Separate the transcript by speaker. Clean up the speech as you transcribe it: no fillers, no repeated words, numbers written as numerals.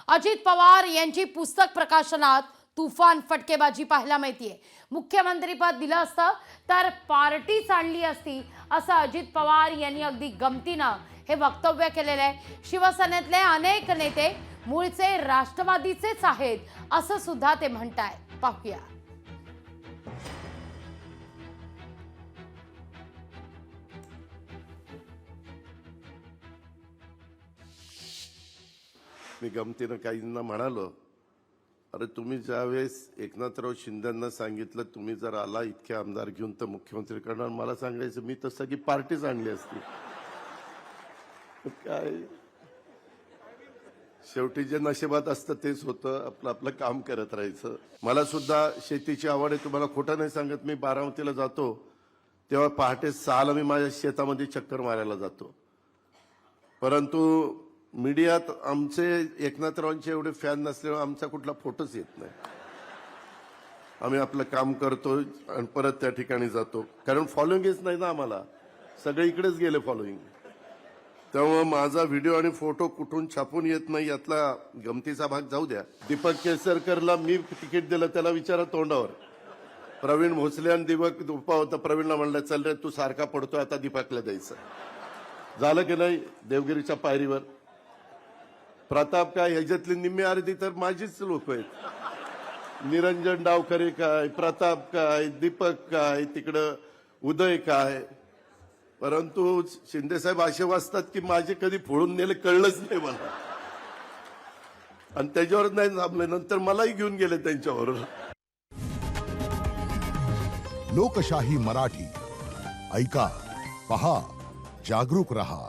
Speaker 1: अजित पवार यांची पुस्तक प्रकाशनात तुफान फटकेबाजी पाहायला मिळतीये। मुख्यमंत्रीपद दिलं असतं तर पार्टीच आणली असती असं अजित पवार यांनी अगदी गमतीनं हे वक्तव्य केलेलं आहे। शिवसेनेतले अनेक नेते मूळचे राष्ट्रवादीचेच आहेत असं सुद्धा ते म्हणतायत। पाहूया।
Speaker 2: मी गमतीनं काहींना म्हणालो, अरे तुम्ही ज्यावेळेस एकनाथराव शिंदेंना सांगितलं तुम्ही जर आला इतके आमदार घेऊन तर मुख्यमंत्री करणार, मला सांगायचं मी तर सगळी पार्टीच आणली असती। काय शेवटी जे नशिबात असतं तेच होतं, आपलं आपलं काम करत राहायचं। मला सुद्धा शेतीची आवड आहे, तुम्हाला खोटं नाही सांगत। मी बारामतीला जातो तेव्हा पहाटे 6ला मी माझ्या शेतामध्ये चक्कर मारायला जातो। परंतु मीडियात आमचे एकनाथरावांचे एवढे फॅन नसल्यामुळे आमचा कुठला फोटोच येत नाही। आम्ही आपलं काम करतो आणि परत त्या ठिकाणी जातो, कारण फॉलोइंगच नाही ना आम्हाला, सगळे इकडेच गेले फॉलोइंग। त्यामुळे माझा व्हिडिओ आणि फोटो कुठून छापून येत नाही यातला गमतीचा भाग जाऊ द्या। दीपक केसरकरला मी तिकीट दिलं, त्याला विचारा तोंडावर। प्रवीण भोसले आणि दीपक दुपा होता, प्रवीणला म्हणलं चल रे तू सारखा पडतोय आता दीपकला द्यायचं। झालं की नाही देवगिरीच्या पायरीवर? प्रताप काय ह्याच्यातली निम्मी अर्धी तर माझीच लोक आहेत। निरंजन डावखरे काय, प्रताप काय, दीपक काय, तिकडं उदय काय। परंतु शिंदेसाहेब असे वाचतात की माझे कधी फोडून नेले कळलंच नाही मला, आणि त्याच्यावर नाही थांबले, नंतर मलाही घेऊन गेले त्यांच्याबरोबर।
Speaker 3: लोकशाही मराठी ऐका, पहा, जागरूक रहा।